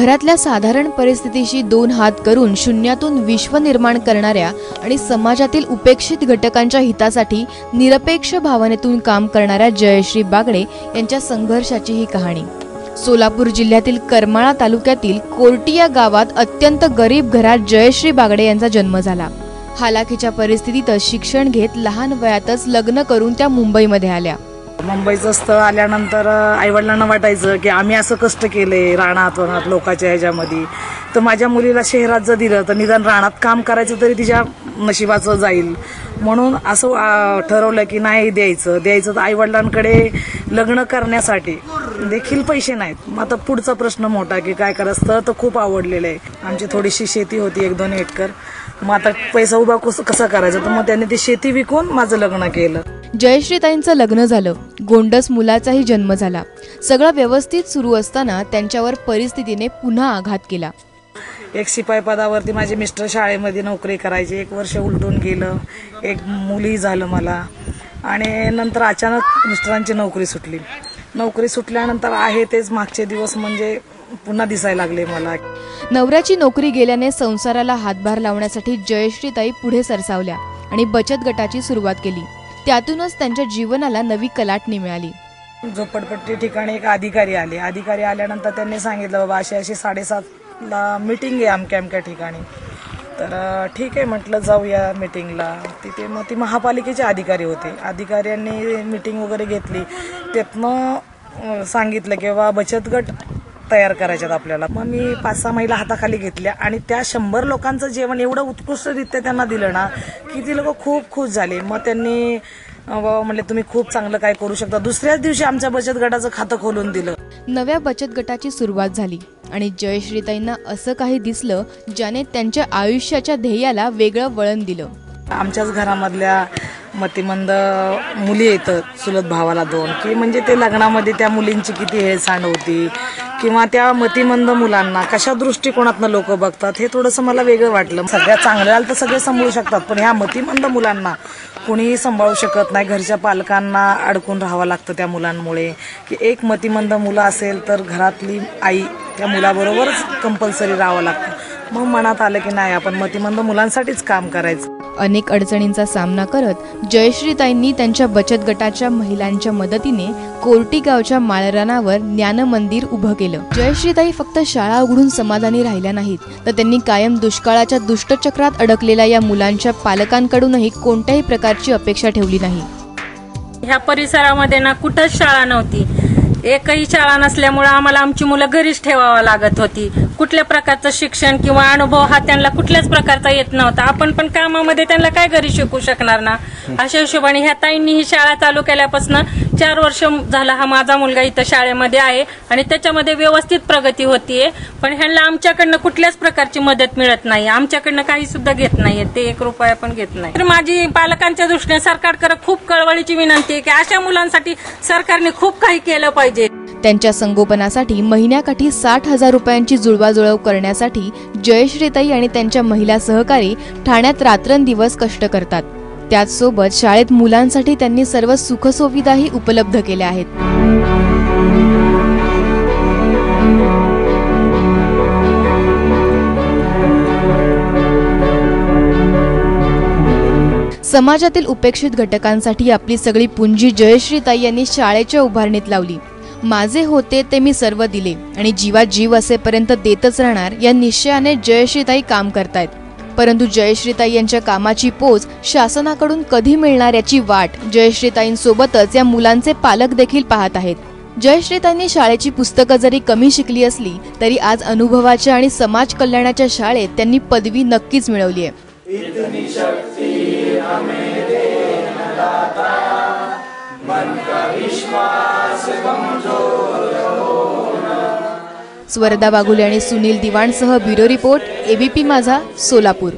घरातल्या साधारण परिस्थितीशी दोन हात करून शून्यातून विश्व निर्माण करणाऱ्या आणि समाजातील उपेक्षित घटकांच्या हितासाठी निरपेक्ष भावनेतून काम करणाऱ्या जयश्री बागडे यांच्या संघर्षाची ही कहाणी। सोलापूर जिल्ह्यातील करमाळा तालुक्यातील कोर्टी या गावात अत्यंत गरीब घरात जयश्री बागडे यांचा जन्म झाला। हालाखीच्या परिस्थितीतच शिक्षण घेत लहान वयातच लग्न करून त्या मुंबईमध्ये आल्या। मुंबईचं स्थळ आल्यानंतर आईवडिलांना वाटायचं की आम्ही असं कष्ट केले रानात वनात लोकांच्या ह्याच्यामध्ये, तर माझ्या मुलीला शहरात जर दिलं तर निदान रानात काम करायचं तरी तिच्या नशिबाचं जाईल, म्हणून असं ठरवलं की नाही द्यायचं तर आईवडिलांकडे लग्न करण्यासाठी देखील पैसे नाहीत। मग आता पुढचा प्रश्न मोठा की काय करायचं। स्थळ तर खूप आवडलेलं आहे, आमची थोडीशी शेती होती 1-2 एकर, मग आता पैसा उभा कसं करायचं, तर मग त्यांनी ती शेती विकून माझं लग्न केलं। जयश्रीताईंचं लग्न झालं, गोंडस मुलाचाही जन्म झाला। सगळं व्यवस्थित सुरू असताना त्यांच्यावर परिस्थितीने पुन्हा आघात केला। एक शिपाई पदावरती माझे मिस्टर शाळेमध्ये नोकरी करायचे, 1 वर्ष उलटून गेलं, एक मुली झालं मला, आणि नंतर अचानक मिस्टरांची नोकरी सुटली। नोकरी सुटल्यानंतर आहे तेच मागचे दिवस म्हणजे पुन्हा दिसायला लागले मला। नवऱ्याची नोकरी गेल्याने संसाराला हातभार लावण्यासाठी जयश्रीताई पुढे सरसावल्या आणि बचत गटाची सुरुवात केली। त्यातूनच त्यांच्या जीवनाला नवी कलाटणी मिळाली। झोपडपट्टी ठिकाणी एक अधिकारी आले, अधिकारी आल्यानंतर त्यांनी सांगितलं बाबा अशी 7:30ला मीटिंग आहे अमक्या ठिकाणी, तर ठीक आहे म्हटलं जाऊया मीटिंगला। तिथे मग ती महापालिकेचे अधिकारी होते, अधिकाऱ्यांनी मीटिंग वगैरे घेतली, त्यातनं सांगितलं की बाबा बचत गट तयार करायच्यात आपल्याला। मग मी 5-6 महिला हाताखाली घेतल्या आणि त्या 100 लोकांचं जेवण एवढं उत्कृष्टरित्या त्यांना दिलं ना की ती लोक खूप खुश झाले। मग त्यांनी म्हणले तुम्ही खूप चांगलं काय करू शकता। दुसऱ्याच दिवशी आमच्या बचत गटाचं खातं खोलून दिलं। नव्या बचत गटाची सुरुवात झाली आणि जयश्रीताईंना असं काही दिसलं ज्याने त्यांच्या आयुष्याच्या ध्येयाला वेगळं वळण दिलं। आमच्याच घरामधल्या मतिमंद मुली येतात, चुलत भावाला 2, की म्हणजे ते लग्नामध्ये त्या मुलींची किती हेळसांड होती किंवा त्या मतिमंद मुलांना कशा दृष्टिकोनातनं लोक बघतात हे थोडंसं मला वेगळं वाटलं। सगळ्या चांगल्याला तर सगळे सांभाळू शकतात, पण ह्या मतिमंद मुलांना कुणीही सांभाळू शकत नाही। घरच्या पालकांना अडकून राहावं लागतं त्या मुलांमुळे, की एक मतिमंद मुलं असेल तर घरातली आई त्या मुलाबरोबरच कंपल्सरी राहावं लागतं। मग मनात आलं की नाही आपण मतिमंद मुलांसाठीच काम करायचं। अनेक अडचणींचा सामना करत जयश्रीताईंनी त्यांच्या बचत गटाच्या महिलांच्या मदतीने कोर्टी गावच्या माळरानावर ज्ञान मंदिर उभं केलं। जयश्रीताई फक्त शाळा उघडून समाधानी राहिल्या नाहीत, तर त्यांनी कायम दुष्काळाच्या दुष्टचक्रात अडकलेल्या या मुलांच्या पालकांकडूनही कोणत्याही प्रकारची अपेक्षा ठेवली नाही। ह्या परिसरामध्ये ना कुठंच शाळा नव्हती, एकही शाळा नसल्यामुळे आम्हाला आमची मुलं घरीच ठेवावं लागत होती। कुठल्या प्रकारचं शिक्षण किंवा अनुभव हा त्यांना कुठल्याच प्रकारचा येत नव्हता। आपण पण कामामध्ये त्यांना काय घरी शिकू शकणार ना, अशा हिशोबाने ह्या ताईंनी ही शाळा चालू केल्यापासून 4 वर्ष झाला हा माझा मुलगा इथं शाळेमध्ये आहे आणि त्याच्यामध्ये व्यवस्थित प्रगती होतीये। पण ह्यांना आमच्याकडनं कुठल्याच प्रकारची मदत मिळत नाही, आमच्याकडनं काही सुद्धा घेत नाहीये, ते 1 रुपया पण घेत नाही। तर माझी पालकांच्या दृष्टीने सरकारकडे खूप कळवळीची विनंती आहे की अशा मुलांसाठी सरकारने खूप काही केलं पाहिजे। त्यांच्या संगोपनासाठी महिन्याकाठी 60,000 रुपयांची जुळवाजुळव करण्यासाठी जयश्रीताई आणि त्यांच्या महिला सहकारी ठाण्यात रात्रंदिवस कष्ट करतात। त्याचसोबत शाळेत मुलांसाठी त्यांनी सर्व सुखसुविधाही उपलब्ध केल्या आहेत। समाजातील उपेक्षित घटकांसाठी आपली सगळी पुंजी जयश्रीताई यांनी शाळेच्या उभारणीत लावली। माझे होते ते मी सर्व दिले आणि जीवात जीव असेपर्यंत देतच राहणार या निश्चयाने जयश्रीताई काम करतायत। परंतु जयश्रीताई यांच्या कामाची पोच शासनाकडून कधी मिळणार याची वाट जयश्रीताईंसोबतच या मुलांचे पालक देखील पाहत आहेत। जयश्रीताईंनी शाळेची पुस्तकं जरी कमी शिकली असली तरी आज अनुभवाच्या आणि समाज कल्याणाच्या शाळेत त्यांनी पदवी नक्कीच मिळवली आहे। स्वर्धा बागुले आणि सुनील दिवाणसह ब्युरो रिपोर्ट, एबीपी माझा, सोलापूर।